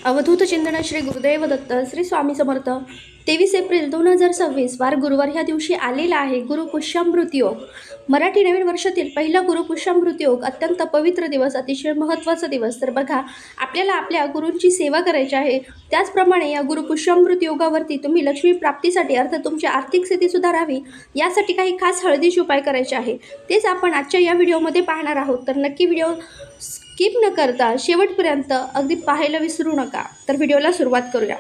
अवधूत चिंतन श्री गुरुदेव दत्त श्री स्वामी समर्थ 23 एप्रिल 2026 वार गुरुवार ह्या दिवशी आलेला आहे गुरुपुष्यामृत योग। मराठी नवीन वर्षातील पहिला गुरुपुष्यामृत योग अत्यंत पवित्र दिवस, अतिशय महत्त्वाचा दिवस। तर बघा, आपल्याला आपल्या गुरूंची सेवा करायची आहे। त्याचप्रमाणे या गुरुपुष्यामृत योगावरती तुम्ही लक्ष्मी प्राप्तीसाठी अर्थात तुमची आर्थिक स्थिती सुधारावी यासाठी काही खास हळदीचे उपाय करायचे आहे। तेच आपण आजच्या या व्हिडिओमध्ये पाहणार आहोत। तर नक्की व्हिडिओ स्किप न करता शेवटपर्यंत अगदी पाहायला विसरू नका। तर व्हिडिओला सुरुवात करूया।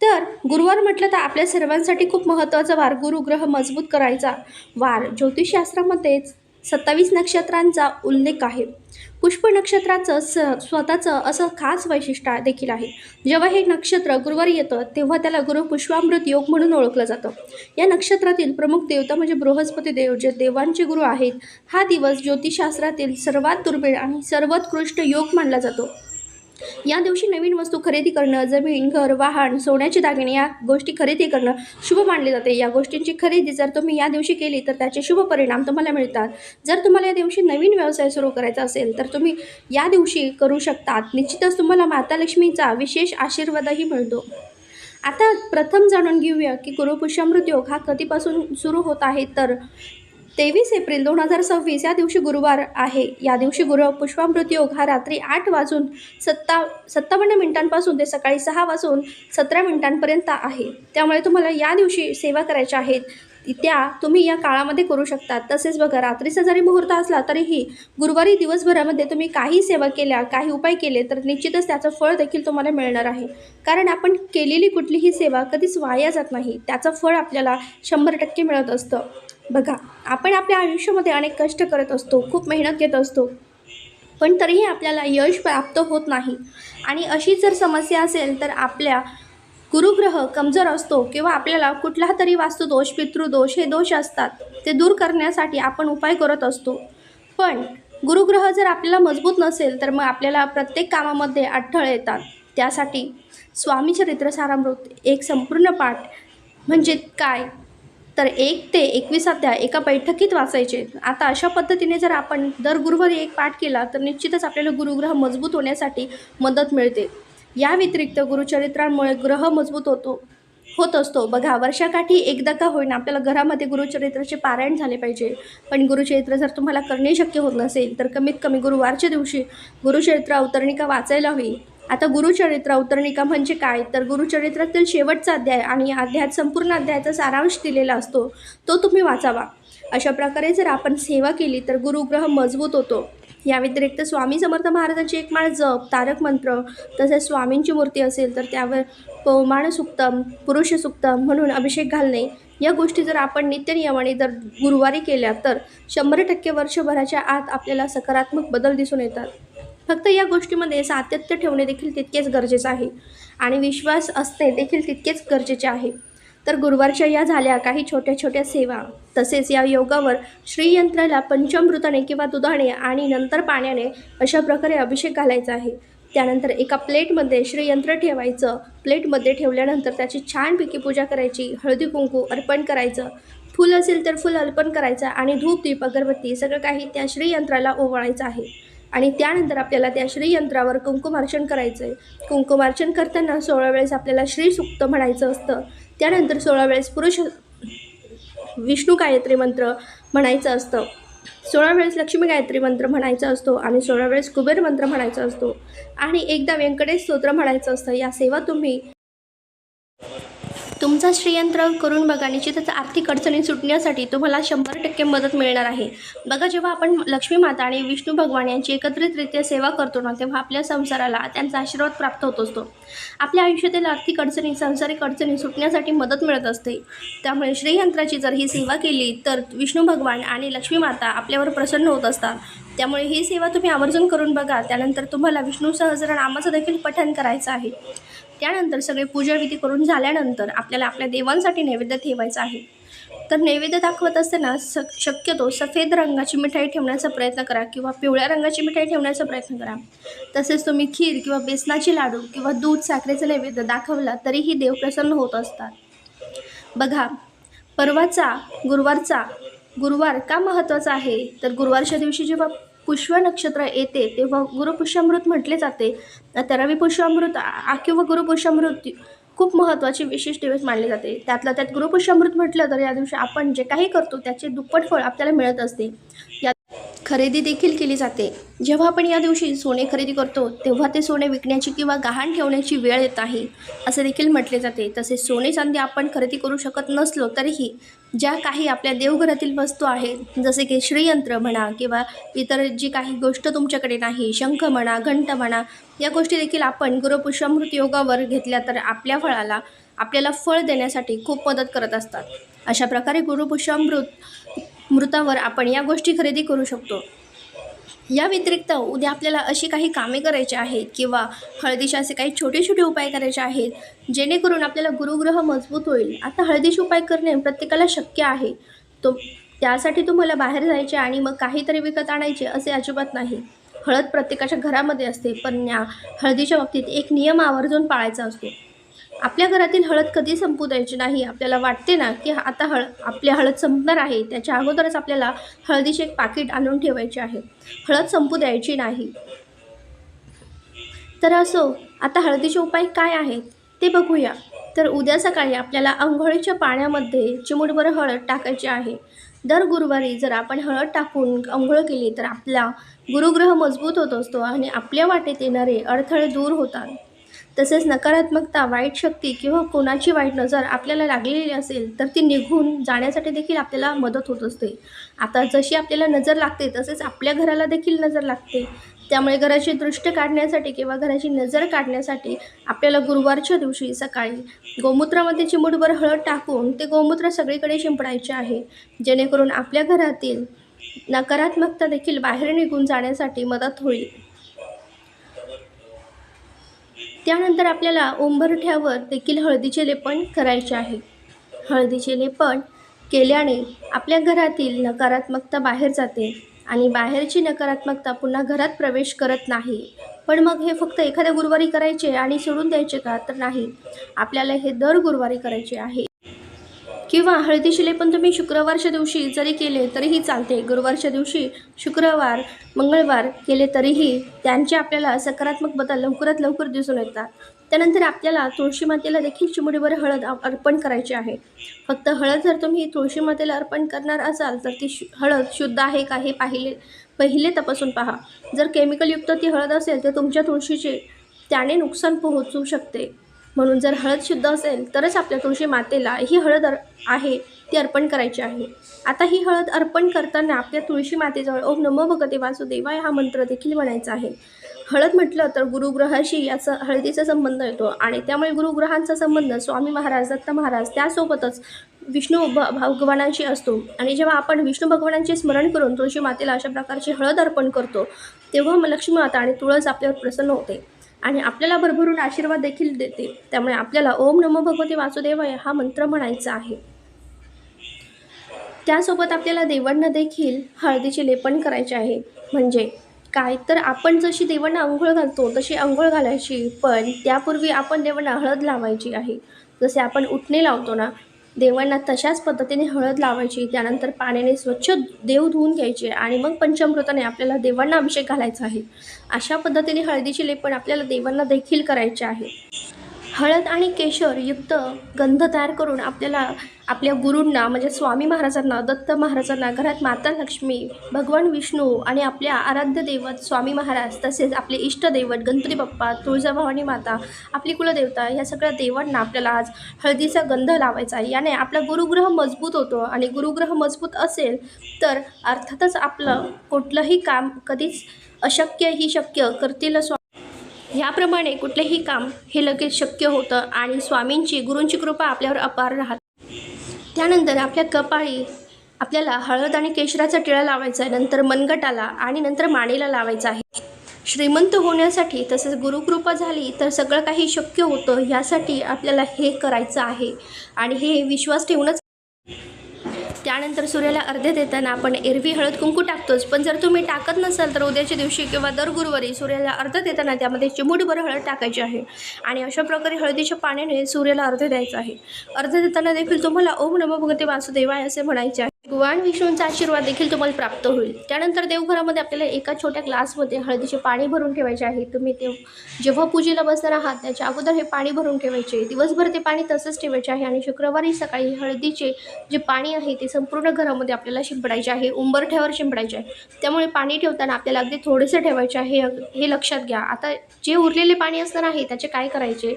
तर गुरुवार म्हटलं तर आपल्या सर्वांसाठी खूप महत्त्वाचा वार, गुरुग्रह मजबूत करायचा वार। ज्योतिषशास्त्रामध्ये 27 नक्षत्रांचा उल्लेख आहे। पुष्प नक्षत्राचं स्वतःचं असं खास वैशिष्ट्य देखील आहे। जेव्हा हे नक्षत्र गुरुवारी येतं तेव्हा त्याला गुरुपुष्यामृत योग म्हणून ओळखलं जातं। या नक्षत्रातील प्रमुख देवता म्हणजे बृहस्पती देव, जे देवांचे गुरु आहेत। हा दिवस ज्योतिषशास्त्रातील सर्वात दुर्मिळ आणि सर्वोत्कृष्ट योग मानला जातो। या दिवशी नवीन वस्तू खरेदी करणं, जमीन, घर, वाहन, सोन्याचे दागिने या गोष्टी खरेदी करणं शुभ मानले जाते। या गोष्टींची खरेदी जर तुम्ही या दिवशी केली तर त्याचे शुभ परिणाम तुम्हाला मिळतात। जर तुम्हाला या दिवशी नवीन व्यवसाय सुरू करायचा असेल तर तुम्ही या दिवशी करू शकतात। निश्चितच तुम्हाला माता लक्ष्मीचा विशेष आशीर्वादही मिळतो। आता प्रथम जाणून घेऊया की गुरुपुष्यामृत योग हा कधीपासून सुरू होत आहे। तर 23 एप्रिल 2026 या दिवशी गुरुवार आहे। या दिवशी गुरुपुष्यामृत योग हा रात्री 8:57 ते सकाळी 6:17 आहे। त्यामुळे तुम्हाला या दिवशी सेवा करायच्या आहेत त्या तुम्ही या काळामध्ये करू शकता। तसेच बघा, रात्रीचा जरी मुहूर्त असला तरीही गुरुवारी दिवसभरामध्ये तुम्ही काही सेवा केल्या, काही उपाय केले तर निश्चितच त्याचं फळ देखील तुम्हाला मिळणार आहे। कारण आपण केलेली कुठलीही सेवा कधीच वाया जात नाही, त्याचं फळ आपल्याला 100% मिळत असतं। बघा, आपण आपल्या आयुष्यामध्ये अनेक कष्ट करत असतो, खूप मेहनत घेत असतो, पण तरीही आपल्याला यश प्राप्त होत नाही। आणि अशी जर समस्या असेल तर आपल्या गुरुग्रह कमजोर असतो किंवा आपल्याला कुठला तरी वास्तुदोष, पितृदोष हे दोष असतात, ते दूर करण्यासाठी आपण उपाय करत असतो। पण गुरुग्रह जर आपल्याला मजबूत नसेल तर मग आपल्याला प्रत्येक कामामध्ये अडथळे येतात। त्यासाठी स्वामी चरित्र सारामृत एक संपूर्ण पाठ म्हणजे काय तर 1 ते 21 अध्याय एका बैठकीत वाचायचे। आता अशा पद्धतीने जर आपण दर गुरुवारी एक पाठ केला तर निश्चितच आपल्याला गुरुग्रह मजबूत होण्यासाठी मदत मिळते। या व्यतिरिक्त गुरुचरित्रांमुळे ग्रह मजबूत होत असतो। बघा, वर्षाकाठी एकदा का होईना आपल्याला घरामध्ये गुरुचरित्राचे पारायण झाले पाहिजे। पण गुरुचरित्र जर तुम्हाला करणे शक्य होत नसेल तर कमीत कमी गुरुवारच्या दिवशी गुरुचरित्र अवतरणिका वाचायला हवी। आता गुरुचरित्र अवतरणिका म्हणजे काय तर गुरुचरित्रातील शेवटचा अध्याय आणि अध्यायात संपूर्ण अध्यायाचा सारांश दिलेला असतो, तो तुम्ही वाचावा। अशा प्रकारे जर आपण सेवा केली तर गुरुग्रह मजबूत होतो। या व्यतिरिक्त स्वामी समर्थ महाराजांची एक माळ जप, तारक मंत्र, तसेच स्वामींची मूर्ती असेल तर त्यावर पौमाण सुक्तम, पुरुष सुक्तम म्हणून अभिषेक घालणे, या गोष्टी जर आपण नित्यनियमाने जर गुरुवारी केल्या तर 100% वर्षभराच्या आत आपल्याला सकारात्मक बदल दिसून येतात। फक्त या गोष्टीमध्ये सातत्य ठेवणे देखील तितकेच गरजेचं आहे आणि विश्वास असणे देखील तितकेच गरजेचे आहे। तर गुरुवारच्या या झाल्या काही छोट्या छोट्या सेवा। तसेच या योगावर श्रीयंत्राला पंचामृताने किंवा दुधाने आणि नंतर पाण्याने अशा प्रकारे अभिषेक घालायचा आहे। त्यानंतर एका प्लेटमध्ये श्रीयंत्र ठेवायचं, प्लेटमध्ये ठेवल्यानंतर त्याची छानपैकी पूजा करायची, हळदी कुंकू अर्पण करायचं, फूल असेल तर फूल अर्पण करायचं आणि धूप दीप अगरबत्ती सगळं काही त्या श्रीयंत्राला ओवाळायचं आहे। आणि त्यानंतर आपल्याला त्या श्रीयंत्रावर कुंकुमार्चन करायचं आहे। कुंकुमार्चन करताना 16 वेळेस आपल्याला श्री सुक्त म्हणायचं असतं। त्यानंतर 16 वेळेस विष्णू गायत्री मंत्र म्हणायचं असतं, 16 वेळेस लक्ष्मी गायत्री मंत्र म्हणायचा असतो आणि 16 वेळेस कुबेर मंत्र म्हणायचा असतो आणि एकदा व्यंकटेश स्तोत्र म्हणायचं असतं। या सेवा तुम्ही तुमचा श्रीयंत्र करून बघा, निश्चितच आर्थिक अडचणी सुटण्यासाठी तुम्हाला 100% मदत मिळणार आहे। बघा, जेव्हा आपण लक्ष्मी माता आणि विष्णू भगवान यांची एकत्रितरित्या सेवा करतो ना, तेव्हा आपल्या संसाराला त्यांचा आशीर्वाद प्राप्त होत असतो। आपल्या आयुष्यातील आर्थिक अडचणी, सांसारिक अडचणी सुटण्यासाठी मदत मिळत असते। त्यामुळे श्रीयंत्राची जर ही सेवा केली तर विष्णू भगवान आणि लक्ष्मी माता आपल्यावर प्रसन्न होत असतात। त्यामुळे ही सेवा तुम्ही आवर्जून करून बघा। त्यानंतर तुम्हाला विष्णू सहस्रनामाचं देखील पठण करायचं आहे। त्यानंतर सगळे पूजाविधी करून झाल्यानंतर आपल्याला आपल्या देवांसाठी नैवेद्य ठेवायचा आहे। तर नैवेद्य दाखवत असताना शक्यतो सफेद रंगाची मिठाई ठेवण्याचा प्रयत्न करा किंवा पिवळ्या रंगाची मिठाई ठेवण्याचा प्रयत्न करा। तसेच तुम्ही खीर किंवा बेसनाचे लाडू किंवा दूध साखरेचा नैवेद्य दाखवला तरीही देव प्रसन्न होत असतात। बघा, गुरुवार का महत्त्वाचा आहे तर गुरुवारच्या दिवशी जेव्हा पुष्य नक्षत्र येते तेव्हा गुरुपुष्यामृत म्हटले जाते. तर रवी पुष्यामृत किंवा गुरुपुष्यामृत खूप महत्त्वाचे विशेष दिवस मानले जाते. त्यातल्या त्यात गुरुपुष्यामृत म्हटलं तर या दिवशी आपण जे काही करतो त्याचे दुप्पट फळ आपल्याला मिळत असते. या खरेदी देखील केली जाते. जेव्हा आपण या दिवशी सोने खरेदी करतो तेव्हा ते सोने विकण्याची किंवा गहाण ठेवण्याची वेळ येत आहे असे देखील म्हटले जाते. तसेच सोने चांदी आपण खरेदी करू शकत नसलो तरीही ज्या काही आपल्या देवघरातील वस्तू आहेत जसे की श्रीयंत्र म्हणा किंवा इतर जी काही गोष्ट तुमच्याकडे नाही, शंख म्हणा, घंट म्हणा, या गोष्टी देखील आपण गुरुपुष्यामृत योगावर घेतल्या तर आपल्याला फळ देण्यासाठी खूप मदत करत असतात. अशा प्रकारे मृतावर आपण या गोष्टी खरेदी करू शकतो. या व्यतिरिक्त उद्या आपल्याला अशी काही कामे करायची आहेत किंवा हळदीचे असे काही छोटे छोटे उपाय करायचे आहेत जेणेकरून आपल्याला गुरुग्रह मजबूत होईल. आता हळदीचे उपाय करणे प्रत्येकाला शक्य आहे. त्यासाठी तुम्हाला बाहेर जायचे आणि मग काहीतरी विकत आणायचे असे अजिबात नाही. हळद प्रत्येकाच्या घरामध्ये असते, पण या हळदीच्या बाबतीत एक नियम आवर्जून पाळायचा असतो. आपल्या घरातील हळद कधी संपू द्यायची नाही. आपल्याला वाटते ना की आता आपली हळद संपणार आहे, त्याच्या अगोदरच आपल्याला हळदीचे एक पाकिट आणून ठेवायचे आहे. हळद संपू द्यायची नाही. तर असो, आता हळदीचे उपाय काय आहेत ते बघूया. तर उद्या सकाळी आपल्याला अंघोळीच्या पाण्यामध्ये चिमूटभर हळद टाकायची आहे. दर गुरुवारी जर आपण हळद टाकून अंघोळ केली तर आपला गुरुग्रह मजबूत होत असतो आणि आपल्या वाटेत येणारे अडथळे दूर होतात. तसेच नकारात्मकता, वाईट शक्ती किंवा कोणाची वाईट नजर आपल्याला लागलेली असेल तर ती निघून जाण्यासाठी देखील आपल्याला मदत होत असते. आता जशी आपल्याला नजर लागते तसेच आपल्या घराला देखील नजर लागते. त्यामुळे घराची दृष्टी काढण्यासाठी किंवा घराची नजर काढण्यासाठी आपल्याला गुरुवारच्या दिवशी सकाळी गोमूत्रामध्ये चिमूटभर हळद टाकून ते गोमूत्र सगळीकडे शिंपडायचे आहे, जेणेकरून आपल्या घरातील नकारात्मकता देखील बाहेर निघून जाण्यासाठी मदत होईल. त्यानंतर आपल्याला उंबरठ्यावर देखील हळदीचे लेपन करायचे आहे. हळदीचे लेपन केल्याने आपल्या घरातील नकारात्मकता बाहेर जाते आणि बाहेरची नकारात्मकता पुन्हा घरात प्रवेश करत नाही. पण मग हे फक्त एखाद्या गुरुवारी करायचे आणि सोडून द्यायचे का? तर नाही, आपल्याला हे दर गुरुवारी करायचे आहे. किंवा हळदीचे लेपन तुम्ही शुक्रवारच्या दिवशी जरी केले तरीही चालते. गुरुवारच्या दिवशी, शुक्रवार, मंगळवार केले तरीही त्यांचे आपल्याला सकारात्मक बदल लवकरात लवकर दिसून येतात. त्यानंतर आपल्याला तुळशी मातेला देखील चिमुटभर हळद अर्पण करायची आहे. फक्त हळद जर तुम्ही तुळशी मातेला अर्पण करणार असाल तर ती हळद शुद्ध आहे का हे पहिले तपासून पहा. जर केमिकलयुक्त ती हळद असेल तर तुमच्या तुळशीचे त्याने नुकसान पोहोचू शकते. म्हणून जर हळद शुद्ध असेल तरच आपल्या तुळशी मातेला ही हळद आहे ती अर्पण करायची आहे. आता ही हळद अर्पण करताना आपल्या तुळशी मातेजवळ ओम नमो भगवते वासुदेवाय हा मंत्र देखील म्हणायचा आहे. हळद म्हटलं तर गुरुग्रहाशी याचा हळदीचा संबंध येतो आणि त्यामुळे गुरुग्रहांचा संबंध स्वामी महाराज, दत्त महाराज त्यासोबतच विष्णू भगवानांशी असतो. आणि जेव्हा आपण विष्णू भगवानांचे स्मरण करून तुळशी मातेला अशा प्रकारची हळद अर्पण करतो तेव्हा लक्ष्मी माता आणि तुळस आपल्यावर प्रसन्न होते आणि आपल्याला भरभरून आशीर्वाद देखील देते. त्यामुळे आपल्याला ओम नमो भगवते वासुदेवाय हा मंत्र म्हणायचा आहे. त्यासोबत आपल्याला देवांना देखील हळदीचे लेपन करायचे आहे. म्हणजे काय तर आपण जशी देवांना अंघोळ घालतो तशी अंघोळ घालायची, पण त्यापूर्वी आपण देवांना हळद लावायची आहे. जसे आपण उटणे लावतो ना देवांना तशाच पद्धतीने हळद लावायची. त्यानंतर पाण्याने स्वच्छ देव धुवून घ्यायचे आणि मग पंचामृताने आपल्याला देवांना अभिषेक घालायचा आहे. अशा पद्धतीने हळदीचे लेपन आपल्याला देवांना देखील करायचे आहे. हळद आणि केशर युक्त गंध तयार करून आपल्याला आपल्या गुरूंना म्हणजे स्वामी महाराजांना, दत्त महाराजांना, घरात माता लक्ष्मी, भगवान विष्णू आणि आपल्या आराध्य दैवत स्वामी महाराज तसेच आपले इष्टदैवत गणपती बाप्पा, तुळजाभवानी माता, आपली कुलदेवता या सगळ्या देवांना आपल्याला आज हळदीचा गंध लावायचा आहे. याने आपला गुरुग्रह मजबूत होतो आणि गुरुग्रह मजबूत असेल तर अर्थातच आपलं कुठलंही काम कधीच अशक्य ही शक्य करतील. ह्याप्रमाणे कुठलेही काम हे लगेच शक्य होतं आणि स्वामींची, गुरूंची कृपा आपल्यावर अपार राहते. त्यानंतर आपल्या कपाळी आपल्याला हळद आणि केशराचा टिळा लावायचा आहे. नंतर मनगटाला आणि नंतर मानेला लावायचा आहे. श्रीमंत होण्यासाठी तसेच गुरुकृपा झाली तर सगळं काही शक्य होतं, ह्यासाठी आपल्याला हे करायचं आहे आणि हे विश्वास ठेवूनच. त्यानंतर सूर्याला अर्घ्य देताना आपण एरवी हळद कुंकू टाकतोच, पण जर तुम्ही टाकत नसाल तर उद्याच्या दिवशी किंवा दर गुरुवारी सूर्याला अर्घ्य देताना त्यामध्ये चिमूटभर हळद टाकायची आहे आणि अशा प्रकारे हळदीच्या पाण्याने सूर्याला अर्घ्य द्यायचं आहे. अर्घ्य देताना देखील तुम्हाला ओम नमो भगवते वासुदेवाय असे म्हणायचे आहे. भगवान विष्णूंचा आशीर्वाद देखील तुम्हाला प्राप्त होईल. त्यानंतर देवघरामध्ये आपल्याला एका छोट्या ग्लासमध्ये हळदीचे पाणी भरून ठेवायचे आहे. तुम्ही ते जेव्हा पूजेला बसणार आहात त्याच्या अगोदर हे पाणी भरून ठेवायचे. दिवसभर ते पाणी तसंच ठेवायचे आहे आणि शुक्रवारी सकाळी हळदीचे जे पाणी आहे ते संपूर्ण घरामध्ये आपल्याला शिंपडायचे आहे. उंबरठ्यावर शिंपडायचे आहे. त्यामुळे पाणी ठेवताना आपल्याला अगदी थोडेसे ठेवायचे आहे, हे लक्षात घ्या. आता जे उरलेले पाणी असणार आहे त्याचे काय करायचे,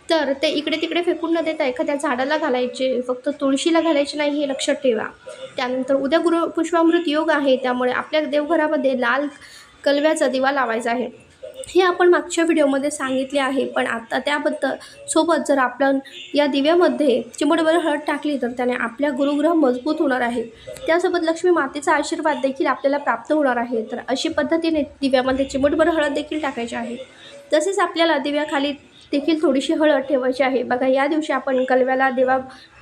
तर ते इकडे तिकडे फेकून न देता एखाद्या झाडाला घालायचे. फक्त तुळशीला घालायचे नाही, हे लक्षात ठेवा. त्यानंतर उद्या पुष्पामृत योग आहे, त्यामुळे आपल्या देवघरामध्ये लाल कलव्याचा दिवा लावायचा आहे. हे आपण मागच्या व्हिडिओमध्ये सांगितले आहे, पण आता त्याबद्दल सोबत जर आपण या दिव्यामध्ये चिमूटभर हळद टाकली तर त्याने आपल्या गुरुग्रह मजबूत होणार आहे. त्यासोबत लक्ष्मी मातेचा आशीर्वाद देखील आपल्याला प्राप्त होणार आहे. तर अशी पद्धतीने दिव्यामध्ये चिमूटभर हळद देखील टाकायची आहे. तसेच आपल्याला दिव्याखाली देखील थोडीशी हळद ठेवायची आहे. बघा, या दिवशी आपण कलव्याला दिवा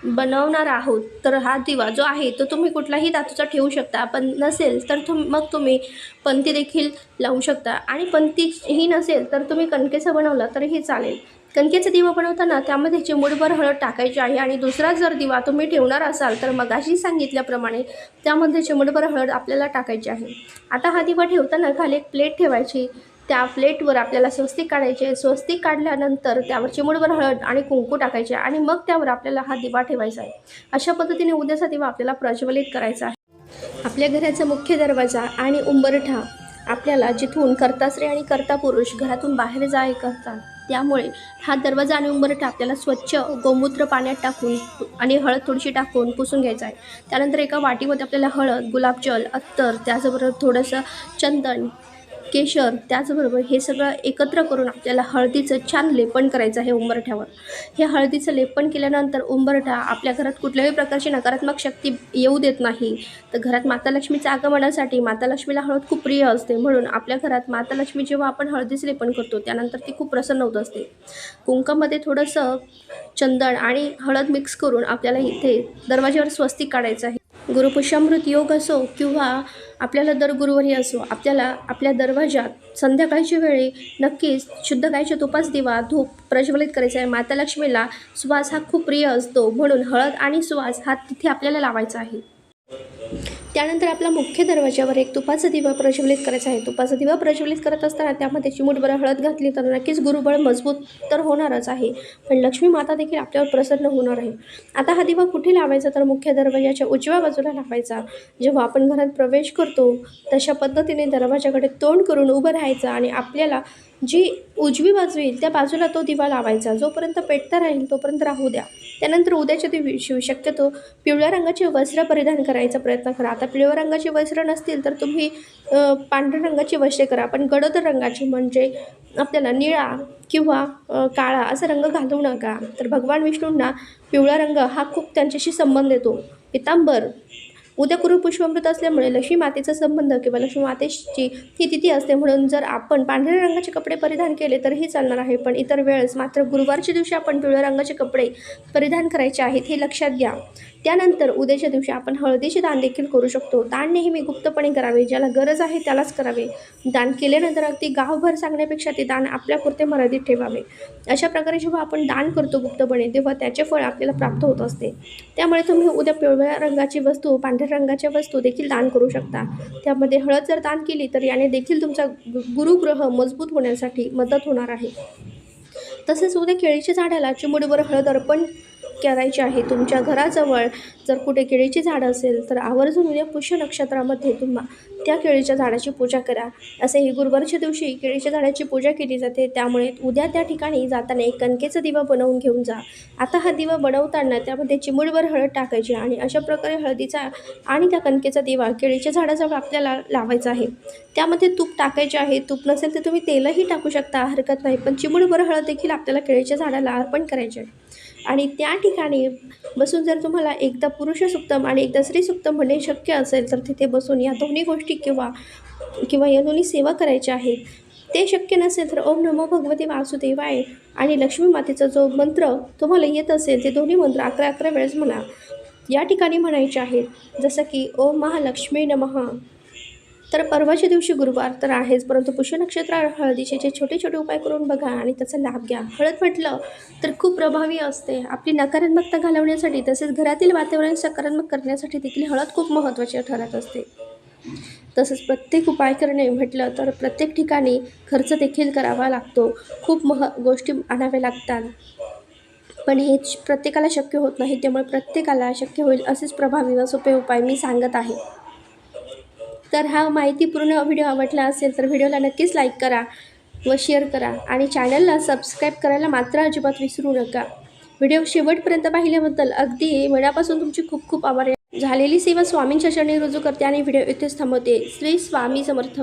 बनवणार आहोत, तर हा दिवा जो आहे तो तुम्ही कुठलाही धातूचा ठेवू शकता. पण नसेल तर मग तुम्ही पंती देखील लावू शकता, आणि पंतीही नसेल तर तुम्ही कणकेचा बनवला तरीही चालेल. कणकेचा दिवा बनवताना त्यामध्ये चिमूटभर हळद टाकायची आहे, आणि दुसरा जर दिवा तुम्ही ठेवणार असाल तर मगाशी सांगितल्याप्रमाणे त्यामध्ये चिमूटभर हळद आपल्याला टाकायची आहे. आता हा दिवा ठेवताना खाली एक प्लेट ठेवायची. त्या प्लेटवर आपल्याला स्वस्तिक काढायचे. स्वस्तिक काढल्यानंतर त्यावर चिमूटभर हळद आणि कुंकू टाकायचे, आणि मग त्यावर आपल्याला हा दिवा ठेवायचा आहे. अशा पद्धतीने उद्याचा दिवा आपल्याला प्रज्वलित करायचा आहे. आपल्या घराचा मुख्य दरवाजा आणि उंबरठा आपल्याला जिथून कर्तास्त्री आणि कर्ता पुरुष घरातून बाहेर जाय करतात, त्यामुळे हा दरवाजा आणि उंबरठा आपल्याला स्वच्छ गोमूत्र पाण्यात टाकून आणि हळद थोडीशी टाकून पुसून घ्यायचा आहे. त्यानंतर एका वाटीमध्ये आपल्याला हळद, गुलाबजल, अत्तर, त्याचबरोबर थोडंसं चंदन, केशर, त्याचबरोबर हे सगळं एकत्र करून आपल्याला हळदीचं छान लेपन करायचं आहे उंबरठ्यावर. हे हळदीचं लेपन केल्यानंतर उंबरठा आपल्या घरात कुठल्याही प्रकारची नकारात्मक शक्ती येऊ देत नाही. तर घरात माता लक्ष्मीच्या आगमनासाठी, माता लक्ष्मीला हळद खूप प्रिय असते, म्हणून आपल्या घरात माता लक्ष्मी जेव्हा आपण हळदीचं लेपन करतो त्यानंतर ती खूप प्रसन्न होत असते. कुंकामध्ये थोडंसं चंदन आणि हळद मिक्स करून आपल्याला इथे दरवाज्यावर स्वस्तिक काढायचं आहे. गुरुपुष्यामृत योग असो किंवा आपल्याला दर गुरुवारी असो, आपल्याला आपल्या दरवाजात संध्याकाळच्या वेळी नक्कीच शुद्ध गायीच्या तुपास दिवा, धूप प्रज्वलित करायचा आहे. माता लक्ष्मीला सुवास हा खूप प्रिय असतो, म्हणून हळद आणि सुवास हा तिथे आपल्याला लावायचा आहे. त्यानंतर आपला मुख्य दरवाजावर एक तुपाचा दिवा प्रज्वलित करायचा आहे. तुपाचा दिवा प्रज्वलित करत असताना त्यामध्ये चिमूटभर हळद घातली तर नक्कीच गुरुबळ मजबूत तर होणारच आहे, पण लक्ष्मी माता देखील आपल्यावर प्रसन्न होणार आहे. आता हा दिवा कुठे लावायचा, तर मुख्य दरवाजाच्या उजव्या बाजूला लावायचा. जेव्हा आपण घरात प्रवेश करतो तशा पद्धतीने दरवाजाकडे तोंड करून उभं राहायचं, आणि आपल्याला जी उजवी बाजू येईल त्या बाजूला तो दिवा लावायचा. जोपर्यंत पेटता राहील तोपर्यंत राहू द्या. त्यानंतर उद्याच्या दिवशी शक्यतो पिवळ्या रंगाचे वस्त्र परिधान करायचा प्रयत्न करा. आता पिवळ्या रंगाचे वस्त्र नसतील तर तुम्ही पांढऱ्या रंगाची वस्त्रे करा, पण गडद रंगाची, म्हणजे आपल्याला निळा किंवा काळा असा रंग घालू नका. तर भगवान विष्णूंना पिवळा रंग हा खूप त्यांच्याशी संबंध येतो. पितांबर, उद्या गुरुपुष्पामृत असल्यामुळे लक्ष्मी मातेचा संबंध किंवा लक्ष्मी मातेची ही तिथी असते, म्हणून जर आपण पांढऱ्या रंगाचे कपडे परिधान केले तरीही चालणार आहे, पण इतर वेळेस मात्र गुरुवारच्या दिवशी आपण पिवळ्या रंगाचे कपडे परिधान करायचे आहेत, हे लक्षात घ्या. त्यानंतर उद्याच्या दिवशी आपण हळदीचे दान देखील करू शकतो. दान नेहमी गुप्तपणे करावे, ज्याला गरज आहे त्यालाच करावे. दान केल्यानंतर अगदी गावभर सांगण्यापेक्षा ते दान आपल्यापुरते मर्यादित ठेवावे. अशा प्रकारे जेव्हा आपण दान करतो गुप्तपणे, तेव्हा त्याचे फळ आपल्याला प्राप्त होत असते. त्यामुळे तुम्ही उद्या पिवळ्या रंगाची वस्तू, पांढऱ्या रंगाच्या वस्तू देखील दान करू शकता. त्यामध्ये हळद जर दान केली तर याने देखील तुमचा गुरुग्रह मजबूत होण्यासाठी मदत होणार आहे. तसेच उद्या केळीच्या झाडाला चिमूटभर हळद अर्पण करायचे आहे. तुमच्या घराजवळ जर कुठे केळीची झाडं असेल तर आवर्जून उद्या पुष्य नक्षत्रामध्ये त्या केळीच्या झाडाची पूजा करा. असेही गुरुवारच्या दिवशी केळीच्या झाडाची पूजा केली जाते, त्यामुळे उद्या त्या ठिकाणी जाताना एक कणकेचा दिवा बनवून घेऊन जा. आता हा दिवा बनवताना त्यामध्ये चिमूटभर हळद टाकायची, आणि अशा प्रकारे हळदीचा आणि त्या कणकेचा दिवा केळीच्या झाडाजवळ आपल्याला लावायचा आहे. त्यामध्ये तूप टाकायचे आहे. तूप नसेल तर तुम्ही तेलही टाकू शकता, हरकत नाही, पण चिमूटभर हळद देखील आपल्याला केळीच्या झाडाला अर्पण करायचे आहे. आणि त्या ठिकाणी बसून जर तुम्हाला एकदा पुरुष सुक्तम आणि एकदा स्त्री सुक्तम म्हणणे शक्य असेल तर तिथे बसून या दोन्ही गोष्टी किंवा या दोन्ही सेवा करायच्या आहेत. ते शक्य नसेल तर ओम नमो भगवते वासुदेवाय आणि लक्ष्मी मातेचा जो मंत्र तुम्हाला येत असेल ते दोन्ही मंत्र 11-11 वेळेस म्हणा. या ठिकाणी म्हणायचे आहेत, जसं की ओम महालक्ष्मी नमः, तर परवाच्या दिवशी गुरुवार तर आहेच, परंतु पुष्य नक्षत्र हळदीचे जे छोटे छोटे उपाय करून बघा आणि त्याचा लाभ घ्या. हळद म्हटलं तर खूप प्रभावी असते. आपली नकारात्मकता घालवण्यासाठी तसेच घरातील वातावरण सकारात्मक करण्यासाठी देखील हळद खूप महत्त्वाची ठरत असते. तसंच प्रत्येक उपाय करणे म्हटलं तर प्रत्येक ठिकाणी खर्च देखील करावा लागतो. खूप गोष्टी आणाव्या लागतात. पण हे प्रत्येकाला शक्य होत नाही. त्यामुळे प्रत्येकाला शक्य होईल असेच प्रभावी व सोपे उपाय मी सांगत आहे. तर हा माहितीपूर्ण व्हिडिओ आवडला असेल तर व्हिडिओला नक्कीच लाईक करा व शेअर करा आणि चॅनलला सबस्क्राईब करायला मात्र अजिबात विसरू नका. व्हिडिओ शेवटपर्यंत पाहिल्याबद्दल अगदी मनापासून तुमची खूप खूप आभार. झालेली सेवा स्वामींच्या चरणी रुजू करते आणि व्हिडिओ इथेच थांबवते. श्री स्वामी समर्थ.